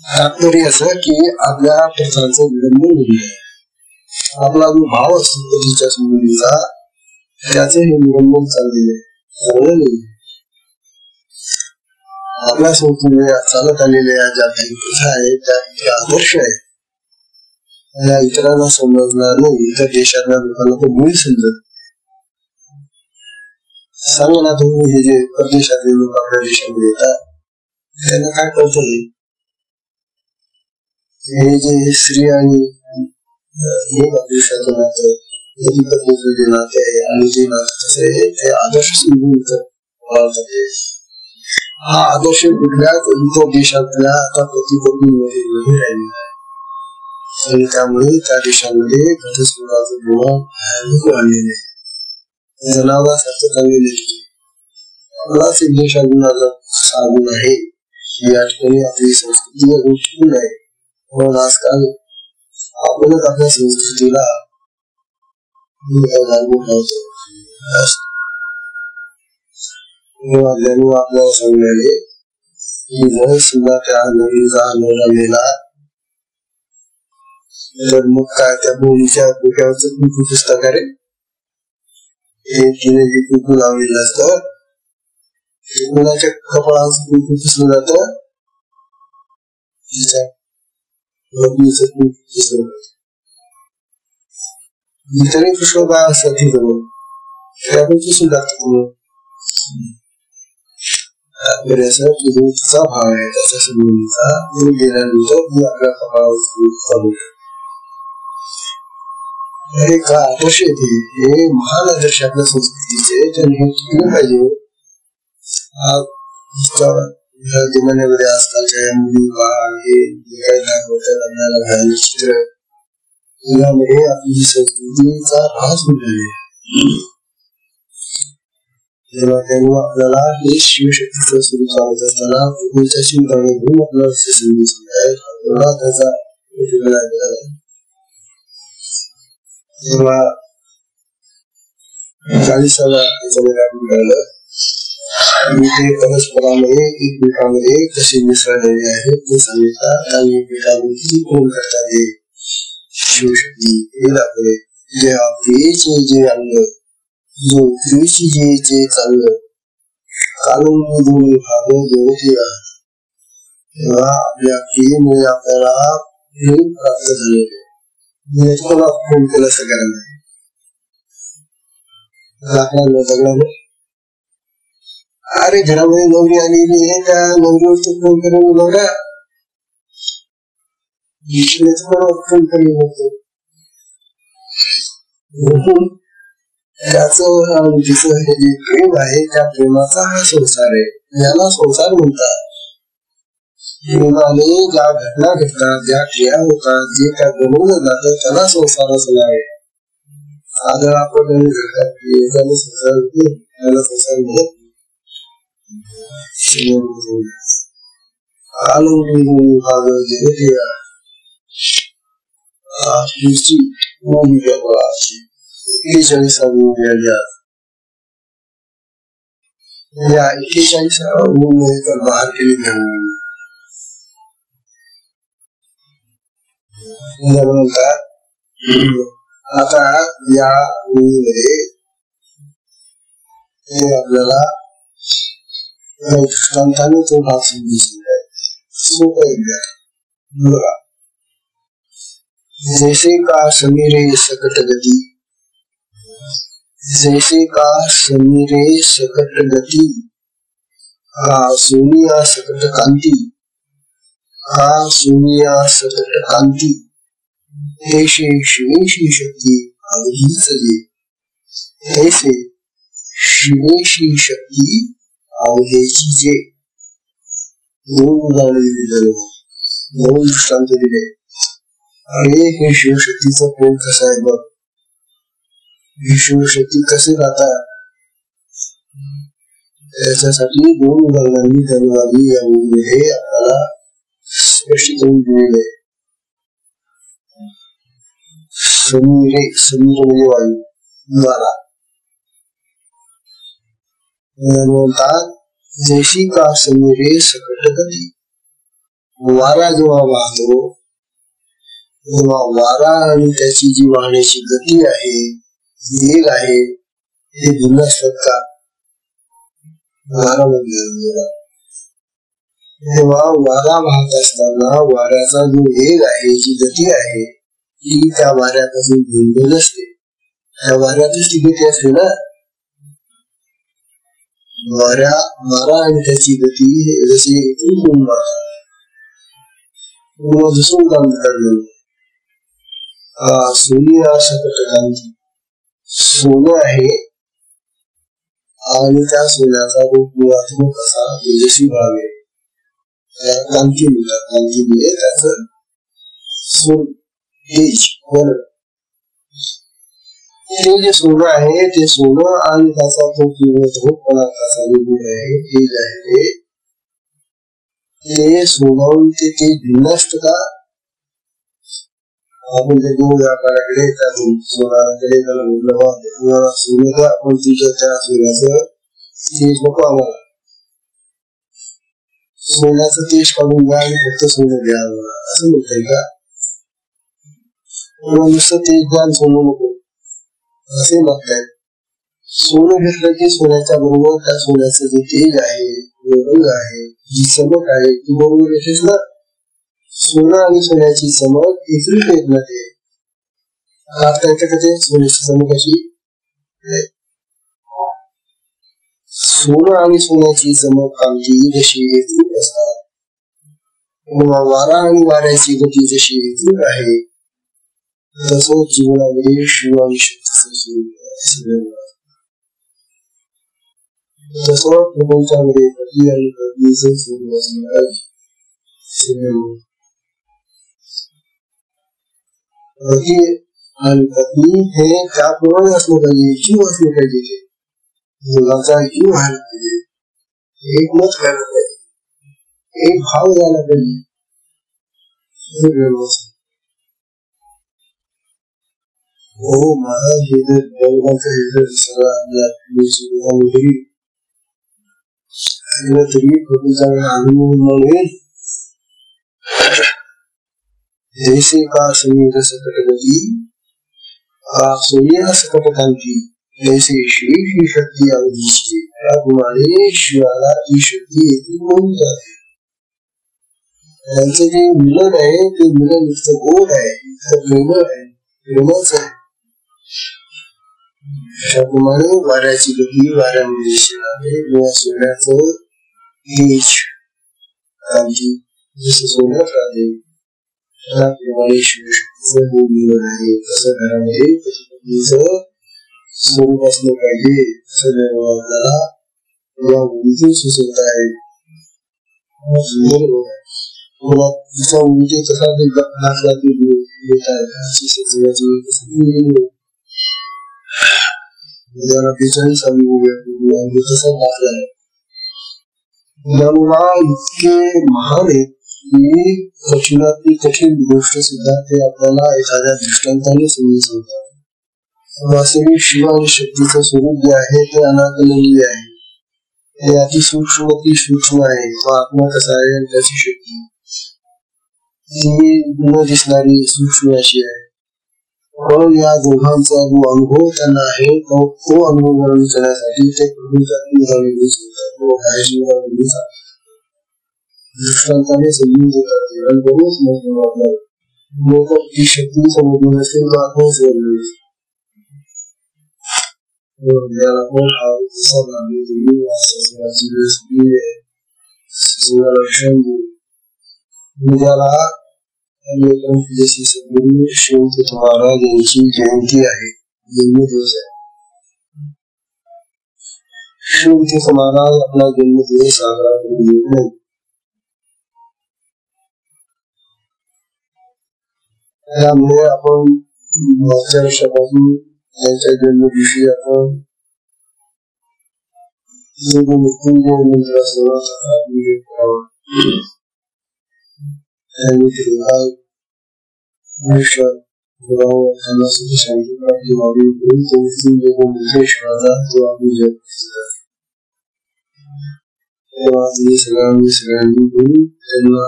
तात्पर्य असं की आपल्या प्रथांचं विडंबन होईल. आपला जो भाव असतो पतीच्या संबंधीचा त्याचे हे विडंबन चाललेले चांगलं नाही. आपल्या संस्कृतीने चालत आलेल्या ज्या काही प्रथा आहेत त्या आदर्श आहेत त्या इतरांना समजणार नाही. इतर देशातल्या लोकांना तो मूळ समजत. सांगा ना तुम्ही हे जे परदेशातले लोक आपल्या देशामध्ये येतात त्यांना काय कळतं? हे जे स्त्री आणि देशाचं नातं पती पत्नीचं जे नाते आहे आणि जे नातं आहे ते आदर्श समजून हा आदर्श कुठल्याच इतर देशातल्या आता पती पत्नीमध्ये नाही राहिलेला आहे आणि त्यामुळे त्या देशामध्ये घटस्फोटाचं प्रमाण भयानक वाढलेले आहे. जनावरांसारखं चाललेले आपलाच एक देश अजून साधून आहे या ठिकाणी आपली संस्कृती अजून टिकून आहे. म्हणून आजकाल आपणच आपल्या संस्कृतीला आपल्याला सांगण्याने की जर सुद्धा त्या नदीचा नवरा गेला तर मग काय त्या मुलीच्या डोक्यावरच कुंकू पुस्तक आहे तिने जे कुंकू लावलेलं असतं मुलाच्या कपाळाचं कुंकू पुसलं जातं तिच्या लग्नीचं कुंकू पुसलं जातं. इतरही पुष्कळ काय असतात तिथं त्यापण पुसून टाकतात. तिचा भाव आहे त्याच्या संबंधीचा गेल्यानंतर मी आपल्या कपाळावर का आदर्श येते हे महान आदर्श आपल्या संस्कृतीचे त्यांनी टिकले पाहिजे. जमान्यामध्ये आजकालच्या मुली काही दाखवतात आपल्याला घालणे चित्र यामध्ये आपली संस्कृतीचा ऱ्हास होत आहे. तेव्हा त्यांनी आपल्याला हे शिवशक्तीचं सुरू चालत असताना प्रभूच्या चिंताने घेऊन आपल्याला समजून सांगायला त्याचा तेव्हा 40 आणि ते परस्परामध्ये एकमेकांमध्ये कसे मिसळलेले आहेत ते सांगितलं आणि एकमेकांमध्ये किती कोण करतात हे शिवशक्ती हे दाखवले. जे आपलेचे जे अंग जो प्रियची जे चांगलं कालून दोन्ही भाग जेवढे तेव्हा आपल्या प्रियमुळे आपल्याला प्रेम प्राप्त झालेले फोन केला सगळ्यांना लाकडाला दगडाने अरे घरामध्ये नवरी आलेली आहे, त्या नवरीवर तो फोन करून नवरा फोन करून होतो. त्याचं आणि तिचं हे जे प्रेम आहे, त्या प्रेमाचा हा संसार आहे. याला संसार म्हणतात. प्रेमाने ज्या घटना घडतात, ज्या क्रिया होतात, जे काय बनवलं जातं, त्याला संसार असं आहे. साधं आपण घडतात त्याला संसार होते, त्याला संसार म्हणत या 41 बाहेर केली म्हणतात. आता या भूमीमध्ये आपल्याला दृष्टांताने तो भाग समजून बघा. जैसे का समीरे सकट गती, जैसे का समीरे सकट गती, का सोनिया सकट कांति, का सोनिया सकट कांति, ऐसे शिवेशी शक्ती अवधी चले, ऐसे शिवेशी शक्ती अवधेची जे. दोन उदाहरण दिले, दोन दृष्टांत दिले. अरे हे शिवशक्तीचं प्रेम कसं आहे बघ, ही शिवशक्ती कसे राहतात, त्याच्यासाठी दोन उदाहरणांनी धन्यवादी या भूमीमध्ये आपल्याला स्पष्ट करून दिलेले. समीरे, समीर म्हणजे वायू, वारा म्हणतात. जैशी का समीरे सकट गती, वारा जेव्हा वाहतो तेव्हा वारा आणि त्याची जी वाहण्याची गती आहे, वेग आहे, हे भिन्न असतात का? वारा म्हणजे तेव्हा वारा वाहत असताना वाऱ्याचा जो वेग आहे, जी गती आहे, ती त्या वाऱ्यापासून भिन्न नसते. त्या वाऱ्यातच ती गती असते ना. वारा आणि त्याची गती जशी दुसरं काम काढलं. सोनिया सकट कांती, सोनं आहे आणि त्या सोन्याचा रूप कसा तेजस्वी भाग आहे, कांती म्हणतात. कांती म्हणजे त्याचं तेज, ते जे सोनं आहे, ते सोनं आणि त्याचा तो पदार्थाचा गुण आहे, तेज आहे, ते सोनं ते भिन्न असत का? आपण ते दोन व्यापाराकडे सोनाकडे त्याला सोनं आपण त्या सोन्याचं तेज नको आम्हाला, सोन्याचं तेज काढून घ्या आणि फक्त सोनं घ्या असं म्हणताय का? नुसतं तेज द्या सोनं नको असे म्हणताय. सोनं घेतलं की सोन्याच्या बरोबर त्या सोन्याचं जे तेज आहे, रंग आहे, जी चमक आहे, ती बरोबर येतेच ना. सोनं आणि सोन्याची चमक एकत्रित येत नाही. आता येते का ते सोन्याची चमक अशी? सोनं आणि सोन्याची चमक कांती जशी एकत्रित असतात, किंवा वारा आणि वाऱ्याची गती जशी एकत्रित आहे, तसं जीवनामध्ये शिव आणि शक्तीचं तसं प्रपंचामध्ये पती आणि पत्नीचं सोडून असणार. पती आणि पत्नी हे त्याप्रमाणे असलं पाहिजे, जीव असले पाहिजे, मुलाचा जीव व्हायला पाहिजे, एक मत व्हायला पाहिजे, एक भाव द्यायला पाहिजे. हो माझा हे जर सगळं तरी प्रभूचा अनुभव म्हणून जैसे का समीर सकट गती, का सोनिया सकट कांती, जैसे शिव ही शक्ती अवधीची, त्याप्रमाणे शिवाला ती शक्ती येथून होऊन जाते. त्यांचं जे मिलन आहे ते मिलन इतकं गोड आहे, इतकं प्रेमळ आहे, प्रेमच आहे. अशाप्रमाणे वाऱ्याची गती वाऱ्यामध्ये दिशेने किंवा सोन्याचं तेज जसं सोन्यात राहते त्याप्रमाणे शिवशक्तीचं हे जीवन आहे. तसं घरामध्ये पतीपत्नीचं स्वरूप असलं पाहिजे असं आपल्याला या मुलीतून सुचवत आहे. तिचा मुली तसा दाखला देत आहे त्याला बेचाळीस तसा दाखला आहे. ज्ञानोबा इतके महान आहेत की कठीणातली कठीण गोष्ट सुद्धा ते आपल्याला एखाद्या दृष्टांताने समजतात. वास्तविक शिव आणि शक्तीचं स्वरूप जे आहे ते अनाकलनीय आहे. ते अतिसूक्ष्म ती सूक्ष्म आहे. तो आत्मा कसा आहे आणि त्याची शक्ती ती न दिसणारी सूक्ष्म अशी आहे. पण या दोघांचा जो अनुभव त्यांना आहे तो अनुभव वर्णन करण्यासाठी ते दृष्टांताने समजून देतात आणि बरोच लोक ती शक्ती समजून असेल तर आत्माच वर्णन जशी सद्गुरू शिवतीर्थ महाराज यांची जयंती आहे. जन्मदिवस आहे. शिवतीर्थ महाराज आपला जन्मदिवस साजरा करून येत नाही. त्यामुळे आपण मागच्या वर्षापासून त्यांच्या जन्मदिवशी आपण शांती प्राप्ती व्हावी सगळ्यांनी बोलून त्यांना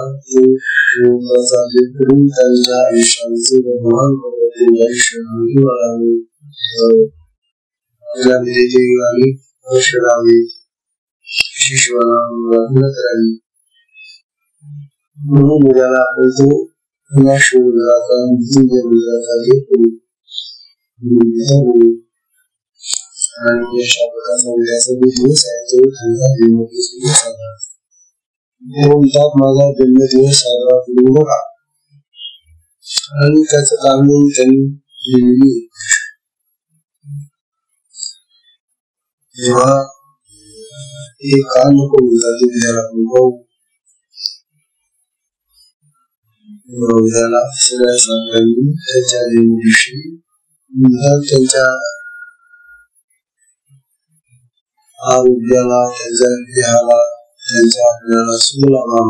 करून त्यांच्या आयुष्याचे निर्माण शिशुवाला करावी म्हणून मुलाला आपण तो आणि अशा प्रकारचा उद्याचा दिवस आहे तो त्यांचा जन्मदिवस साजरा माझा जन्मदिवस साजरा करू नका. आणि त्याचं कारण त्यांनी लिहिलेली जेव्हा हे का नको जाते त्याला अनुभव उद्याला सगळ्या सांगावी त्याच्या जन्मदिवशी त्यांच्या आरोग्याला त्यांच्या देहाला त्यांच्या आपल्याला सुलाभा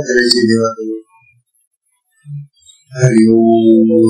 करायची देवाकडे. हरि ओम.